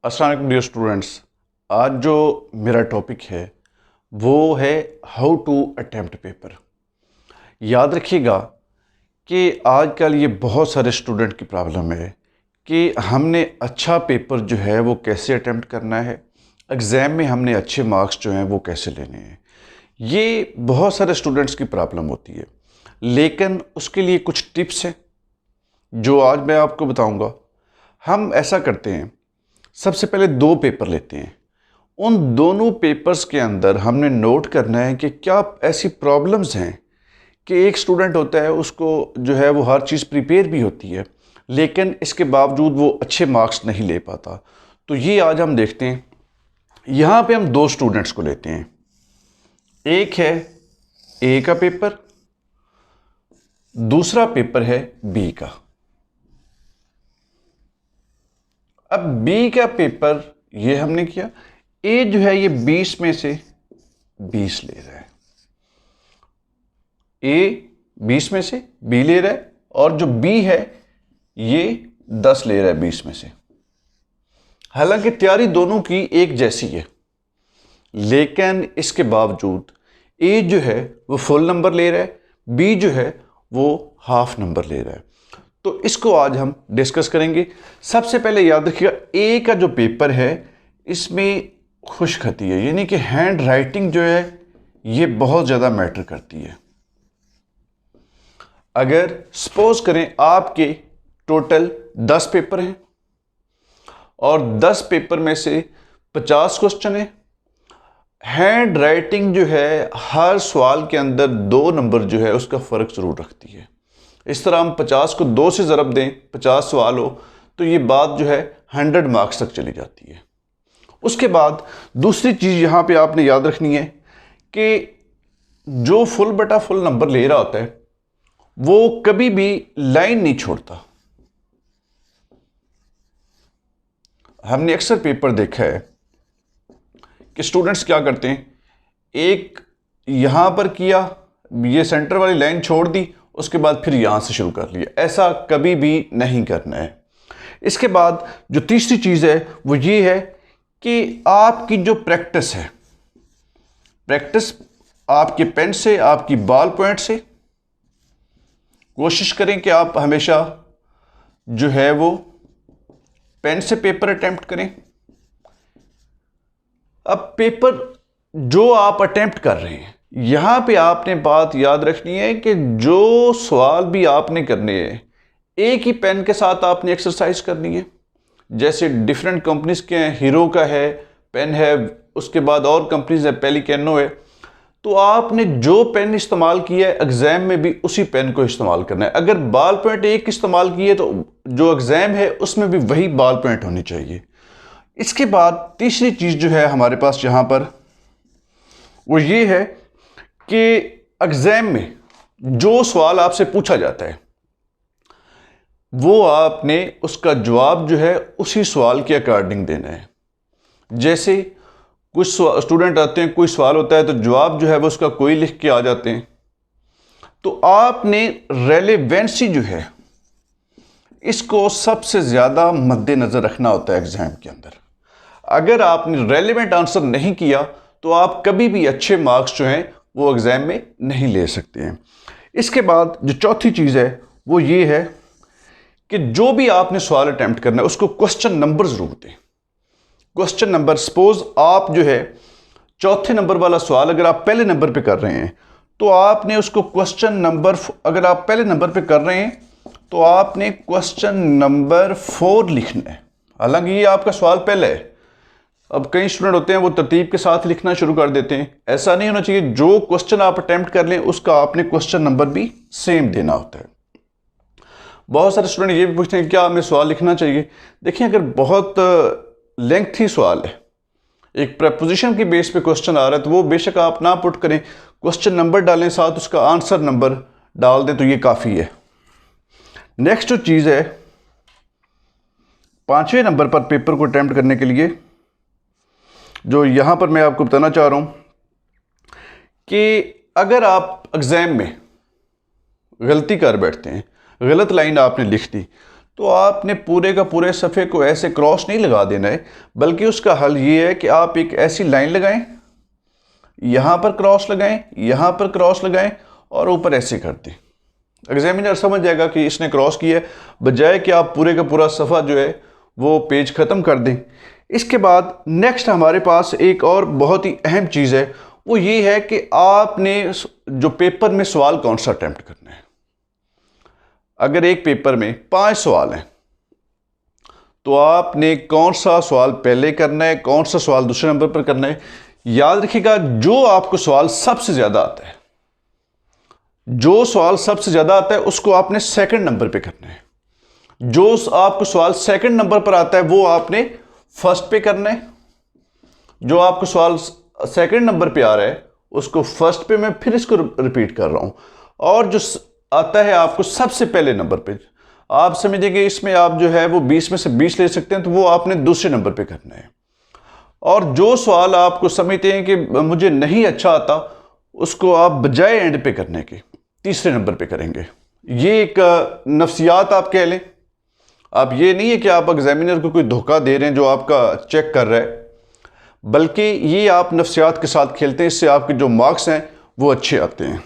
अस्सलाम वालेकुम dear students. आज जो मेरा टॉपिक है वो है हाउ टू अटेम्प्ट पेपर। याद रखिएगा कि आजकल ये बहुत सारे स्टूडेंट की प्रॉब्लम है कि हमने अच्छा पेपर जो है वो कैसे अटेम्प्ट करना है, एग्ज़ाम में हमने अच्छे मार्क्स जो हैं वो कैसे लेने हैं। ये बहुत सारे स्टूडेंट्स की प्रॉब्लम होती है, लेकिन उसके लिए कुछ टिप्स हैं जो आज मैं आपको बताऊंगा। हम ऐसा करते हैं, सबसे पहले दो पेपर लेते हैं। उन दोनों पेपर्स के अंदर हमने नोट करना है कि क्या ऐसी प्रॉब्लम्स हैं कि एक स्टूडेंट होता है, उसको जो है वो हर चीज़ प्रिपेयर भी होती है, लेकिन इसके बावजूद वो अच्छे मार्क्स नहीं ले पाता। तो ये आज हम देखते हैं। यहाँ पे हम दो स्टूडेंट्स को लेते हैं। एक है ए का पेपर, दूसरा पेपर है बी का। अब बी का पेपर ये हमने किया, ए जो है ये 20 में से 20 ले रहा है। ए 20 में से बी ले रहा है और जो बी है ये 10 ले रहा है 20 में से। हालांकि तैयारी दोनों की एक जैसी है, लेकिन इसके बावजूद ए जो है वो फुल नंबर ले रहा है, बी जो है वो हाफ नंबर ले रहा है। तो इसको आज हम डिस्कस करेंगे। सबसे पहले याद रखिएगा, ए का जो पेपर है इसमें खुशखती है, यानी कि हैंड राइटिंग जो है ये बहुत ज़्यादा मैटर करती है। अगर सपोज करें आपके टोटल 10 पेपर हैं और 10 पेपर में से 50 क्वेश्चन है, हैंड राइटिंग जो है हर सवाल के अंदर 2 नंबर जो है उसका फ़र्क ज़रूर रखती है। इस तरह हम 50 को 2 से ज़रब दें, 50 सवाल हो तो ये बात जो है 100 मार्क्स तक चली जाती है। उसके बाद दूसरी चीज़ यहाँ पे आपने याद रखनी है कि जो फुल बटा फुल नंबर ले रहा होता है वो कभी भी लाइन नहीं छोड़ता। हमने अक्सर पेपर देखा है कि स्टूडेंट्स क्या करते हैं, एक यहाँ पर किया, ये सेंटर वाली लाइन छोड़ दी, उसके बाद फिर यहाँ से शुरू कर लिया। ऐसा कभी भी नहीं करना है। इसके बाद जो तीसरी चीज़ है वो ये है कि आपकी जो प्रैक्टिस है, प्रैक्टिस आपके पेन से, आपकी बॉल पॉइंट से, कोशिश करें कि आप हमेशा जो है वो पेन से पेपर अटेम्प्ट करें। अब पेपर जो आप अटेम्प्ट कर रहे हैं, यहाँ पे आपने बात याद रखनी है कि जो सवाल भी आपने करने हैं एक ही पेन के साथ आपने एक्सरसाइज करनी है। जैसे डिफरेंट कंपनीज के हैं, हीरो का है पेन है, उसके बाद और कंपनीज है, पेलिकानो है। तो आपने जो पेन इस्तेमाल किया है एग्जाम में भी उसी पेन को इस्तेमाल करना है। अगर बॉल पॉइंट एक इस्तेमाल किए तो जो एग्जाम है उसमें भी वही बॉल पॉइंट होनी चाहिए। इसके बाद तीसरी चीज़ जो है हमारे पास यहाँ पर वो ये है कि एग्जाम में जो सवाल आपसे पूछा जाता है वो आपने उसका जवाब जो है उसी सवाल के अकॉर्डिंग देना है। जैसे कुछ स्टूडेंट आते हैं, कोई सवाल होता है तो जवाब जो है वो उसका कोई लिख के आ जाते हैं। तो आपने रेलेवेंसी जो है इसको सबसे ज़्यादा मद्देनज़र रखना होता है एग्जाम के अंदर। अगर आपने रेलेवेंट आंसर नहीं किया तो आप कभी भी अच्छे मार्क्स जो हैं वो एग्ज़ाम में नहीं ले सकते हैं। इसके बाद जो चौथी चीज़ है वो ये है कि जो भी आपने सवाल अटेम्प्ट करना है उसको क्वेश्चन नंबर ज़रूर दें। क्वेश्चन नंबर, सपोज आप जो है चौथे नंबर वाला सवाल अगर आप पहले नंबर पे कर रहे हैं तो आपने उसको क्वेश्चन नंबर, अगर आप पहले नंबर पे कर रहे हैं तो आपने क्वेश्चन नंबर 4 लिखना है। हालांकि ये आपका सवाल पहले है। अब कई स्टूडेंट होते हैं वो तरतीब के साथ लिखना शुरू कर देते हैं। ऐसा नहीं होना चाहिए। जो क्वेश्चन आप अटेम्प्ट कर लें उसका आपने क्वेश्चन नंबर भी सेम देना होता है। बहुत सारे स्टूडेंट ये भी पूछते हैं क्या हमें सवाल लिखना चाहिए। देखिए, अगर बहुत लेंथी सवाल है, एक प्रपोजिशन की बेस पे क्वेश्चन आ रहा है तो वो बेशक आप ना पुट करें, क्वेश्चन नंबर डालें, साथ उसका आंसर नंबर डाल दें तो ये काफ़ी है। नेक्स्ट जो चीज़ है, 5वें नंबर पर पेपर को अटेम्प्ट करने के लिए जो यहाँ पर मैं आपको बताना चाह रहा हूँ कि अगर आप एग्ज़ाम में गलती कर बैठते हैं, गलत लाइन आपने लिख दी, तो आपने पूरे का पूरे सफ़े को ऐसे क्रॉस नहीं लगा देना है, बल्कि उसका हल ये है कि आप एक ऐसी लाइन लगाएं, यहाँ पर क्रॉस लगाएं, यहाँ पर क्रॉस लगाएं और ऊपर ऐसे कर दें। एग्जामिनर समझ जाएगा कि इसने क्रॉस किया है, बजाय कि आप पूरे का पूरा सफ़ा जो है वो पेज ख़त्म कर दें। इसके बाद नेक्स्ट हमारे पास एक और बहुत ही अहम चीज़ है, वो ये है कि आपने जो पेपर में सवाल कौन सा अटैम्प्ट करना है। अगर एक पेपर में 5 सवाल हैं तो आपने कौन सा सवाल पहले करना है, कौन सा सवाल दूसरे नंबर पर करना है। याद रखिएगा, जो आपको सवाल सबसे ज़्यादा आता है, जो सवाल सबसे ज़्यादा आता है उसको आपने सेकंड नंबर पे करना है। जो आपको सवाल सेकंड नंबर पर आता है वो आपने फर्स्ट पे करना है। जो आपको सवाल सेकंड नंबर पे आ रहा है उसको फर्स्ट पे, मैं फिर इसको रिपीट कर रहा हूँ। और जो आता है आपको सबसे पहले नंबर पे, आप समझिए इसमें आप जो है वो 20 में से 20 ले सकते हैं, तो वो आपने दूसरे नंबर पे करना है। और जो सवाल आपको समझते हैं कि मुझे नहीं अच्छा आता, उसको आप बजाय एंड पे करने के तीसरे नंबर पे करेंगे। ये एक नफ्सियात आप कह लें। आप ये नहीं है कि आप एग्जामिनर को कोई धोखा दे रहे हैं जो आपका चेक कर रहा है, बल्कि ये आप नफ्सियात के साथ खेलते हैं, इससे आपके जो मार्क्स हैं वो अच्छे आते हैं।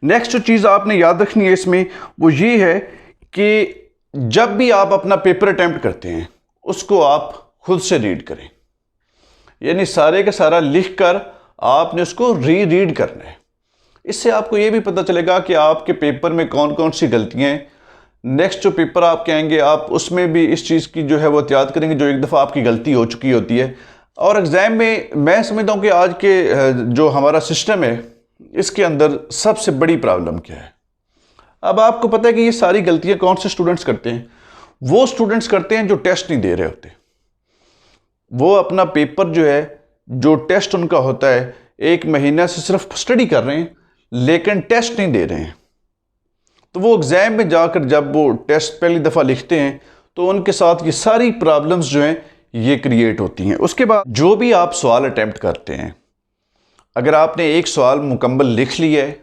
नेक्स्ट जो चीज़ आपने याद रखनी है इसमें वो ये है कि जब भी आप अपना पेपर अटैम्प्ट करते हैं उसको आप खुद से रीड करें, यानी सारे का सारा लिख कर आपने उसको रीड करना है। इससे आपको ये भी पता चलेगा कि आपके पेपर में कौन कौन सी गलतियाँ हैं। नेक्स्ट जो पेपर आपके आएंगे आप उसमें भी इस चीज़ की जो है वो एहतियात करेंगे, जो एक दफ़ा आपकी गलती हो चुकी होती है। और एग्ज़ाम में मैं समझता हूँ कि आज के जो हमारा सिस्टम है इसके अंदर सबसे बड़ी प्रॉब्लम क्या है। अब आपको पता है कि ये सारी गलतियाँ कौन से स्टूडेंट्स करते हैं? वो स्टूडेंट्स करते हैं जो टेस्ट नहीं दे रहे होते। वो अपना पेपर जो है, जो टेस्ट उनका होता है, 1 महीना से सिर्फ स्टडी कर रहे हैं लेकिन टेस्ट नहीं दे रहे हैं। तो वो एग्ज़ाम में जाकर जब वो टेस्ट पहली दफ़ा लिखते हैं तो उनके साथ ये सारी प्रॉब्लम्स जो हैं ये क्रिएट होती हैं। उसके बाद जो भी आप सवाल अटैम्प्ट करते हैं, अगर आपने एक सवाल मुकम्मल लिख लिया है,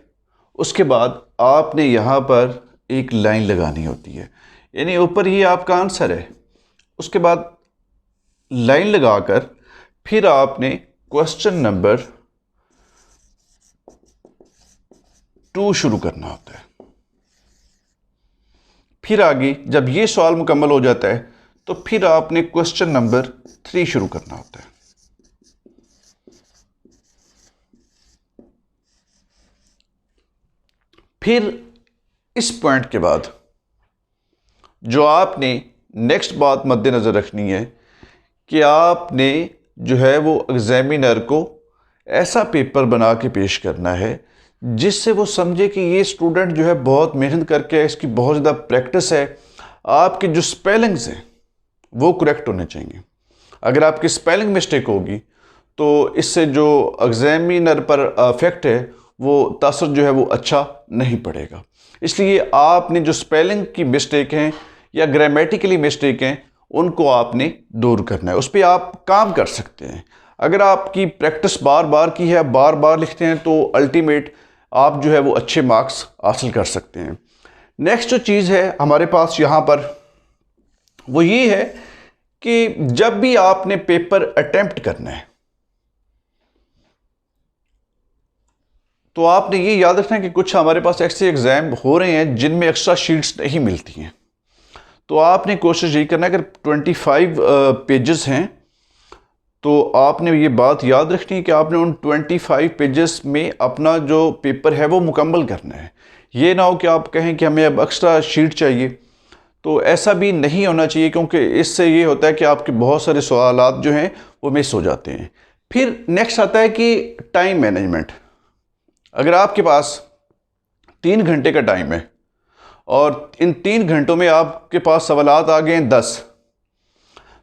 उसके बाद आपने यहाँ पर एक लाइन लगानी होती है, यानी ऊपर ही आपका आंसर है। उसके बाद लाइन लगाकर फिर आपने क्वेश्चन नंबर 2 शुरू करना होता है। फिर आगे जब ये सवाल मुकम्मल हो जाता है तो फिर आपने क्वेश्चन नंबर 3 शुरू करना होता है। फिर इस पॉइंट के बाद जो आपने नेक्स्ट बात मद्देनज़र रखनी है कि आपने जो है वो एग्जामिनर को ऐसा पेपर बना के पेश करना है जिससे वो समझे कि ये स्टूडेंट जो है बहुत मेहनत करके, इसकी बहुत ज़्यादा प्रैक्टिस है। आपके जो स्पेलिंग्स हैं वो करेक्ट होने चाहिए। अगर आपकी स्पेलिंग मिस्टेक होगी तो इससे जो एग्जामिनर पर अफेक्ट है वो तासर जो है वो अच्छा नहीं पड़ेगा। इसलिए आपने जो स्पेलिंग की मिस्टेक हैं या ग्रामेटिकली मिस्टेक हैं उनको आपने दूर करना है। उस पर आप काम कर सकते हैं। अगर आपकी प्रैक्टिस बार बार की है, बार बार लिखते हैं, तो अल्टीमेट आप जो है वो अच्छे मार्क्स हासिल कर सकते हैं। नेक्स्ट जो चीज़ है हमारे पास यहाँ पर वो ये है कि जब भी आपने पेपर अटेम्प्ट करना है तो आपने ये याद रखना है कि कुछ हमारे पास ऐसे एग्ज़ाम हो रहे हैं जिनमें एक्स्ट्रा शीट्स नहीं मिलती हैं। तो आपने कोशिश यही करना है, अगर 25 पेजेस हैं तो आपने ये बात याद रखनी है कि आपने उन 25 पेजेस में अपना जो पेपर है वो मुकम्मल करना है। ये ना हो कि आप कहें कि हमें अब एक्स्ट्रा शीट चाहिए, तो ऐसा भी नहीं होना चाहिए, क्योंकि इससे ये होता है कि आपके बहुत सारे सवालात जो हैं वो मिस हो जाते हैं। फिर नेक्स्ट आता है कि टाइम मैनेजमेंट। अगर आपके पास 3 घंटे का टाइम है और इन 3 घंटों में आपके पास सवालात आ गए हैं 10,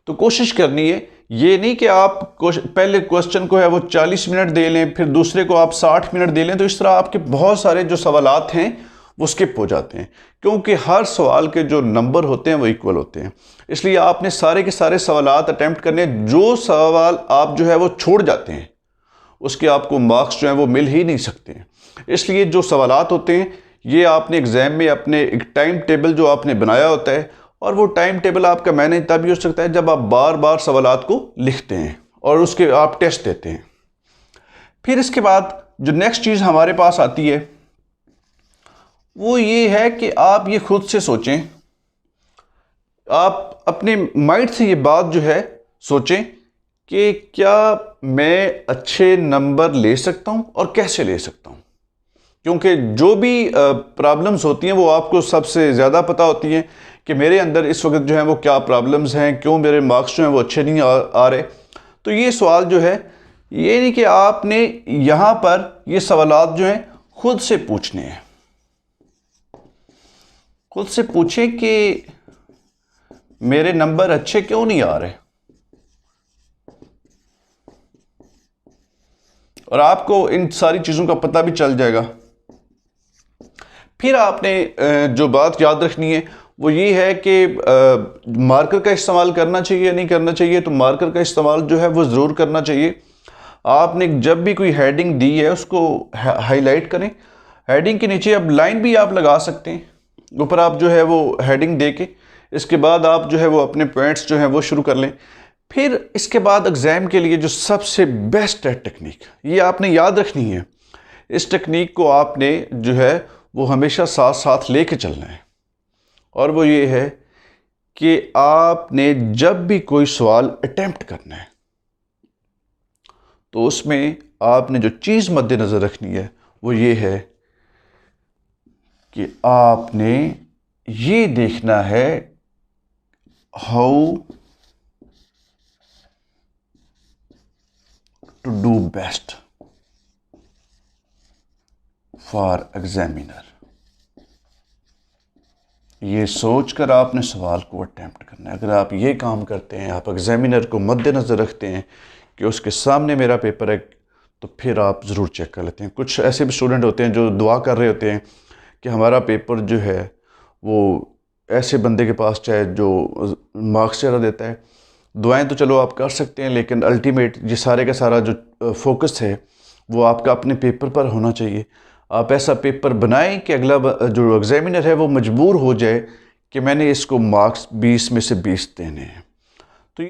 तो कोशिश करनी है ये नहीं कि आप पहले क्वेश्चन को है वो 40 मिनट दे लें, फिर दूसरे को आप 60 मिनट दे लें, तो इस तरह आपके बहुत सारे जो सवालात हैं वो स्किप हो जाते हैं, क्योंकि हर सवाल के जो नंबर होते हैं वो इक्वल होते हैं। इसलिए आपने सारे के सारे सवालात अटैम्प्ट करने। जो सवाल आप जो है वो छोड़ जाते हैं उसके आपको मार्क्स जो हैं वो मिल ही नहीं सकते हैं। इसलिए जो सवालात होते हैं ये आपने एग्ज़ाम में अपने एक टाइम टेबल जो आपने बनाया होता है, और वो टाइम टेबल आपका मैनेज तभी हो सकता है जब आप बार बार सवालात को लिखते हैं और उसके आप टेस्ट देते हैं। फिर इसके बाद जो नेक्स्ट चीज़ हमारे पास आती है वो ये है कि आप ये खुद से सोचें, आप अपने माइंड से ये बात जो है सोचें कि क्या मैं अच्छे नंबर ले सकता हूँ और कैसे ले सकता हूँ। क्योंकि जो भी प्रॉब्लम्स होती हैं वो आपको सबसे ज़्यादा पता होती हैं कि मेरे अंदर इस वक्त जो है वो क्या प्रॉब्लम्स हैं, क्यों मेरे मार्क्स जो हैं वो अच्छे नहीं आ रहे। तो ये सवाल जो है ये नहीं कि आपने यहाँ पर ये सवालात जो हैं खुद से पूछने हैं। खुद से पूछें कि मेरे नंबर अच्छे क्यों नहीं आ रहे, और आपको इन सारी चीज़ों का पता भी चल जाएगा। फिर आपने जो बात याद रखनी है वो ये है कि मार्कर का इस्तेमाल करना चाहिए या नहीं करना चाहिए। तो मार्कर का इस्तेमाल जो है वो ज़रूर करना चाहिए। आपने जब भी कोई हेडिंग दी है उसको हाईलाइट करें। हेडिंग के नीचे अब लाइन भी आप लगा सकते हैं, ऊपर आप जो है वो हेडिंग दे के इसके बाद आप जो है वो अपने पॉइंट्स जो हैं वो शुरू कर लें। फिर इसके बाद एग्ज़ाम के लिए जो सबसे बेस्ट है टेक्निक, ये आपने याद रखनी है। इस टेक्निक को आपने जो है वो हमेशा साथ साथ लेके चलना है, और वो ये है कि आपने जब भी कोई सवाल अटेम्प्ट करना है तो उसमें आपने जो चीज़ मद्देनज़र रखनी है वो ये है कि आपने ये देखना है how to do best for examiner. ये सोचकर आपने सवाल को अटैम्प्ट करना है। अगर आप ये काम करते हैं, आप एग्जामिनर को मद्देनज़र रखते हैं कि उसके सामने मेरा पेपर है, तो फिर आप ज़रूर चेक कर लेते हैं। कुछ ऐसे भी स्टूडेंट होते हैं जो दुआ कर रहे होते हैं कि हमारा पेपर जो है वो ऐसे बंदे के पास चाहे जो मार्क्स ज़्यादा देता है। दुआएं तो चलो आप कर सकते हैं, लेकिन अल्टीमेट ये सारे का सारा जो फोकस है वो आपका अपने पेपर पर होना चाहिए। आप ऐसा पेपर बनाएं कि अगला जो एग्ज़ामिनर है वो मजबूर हो जाए कि मैंने इसको मार्क्स 20 में से 20 देने हैं।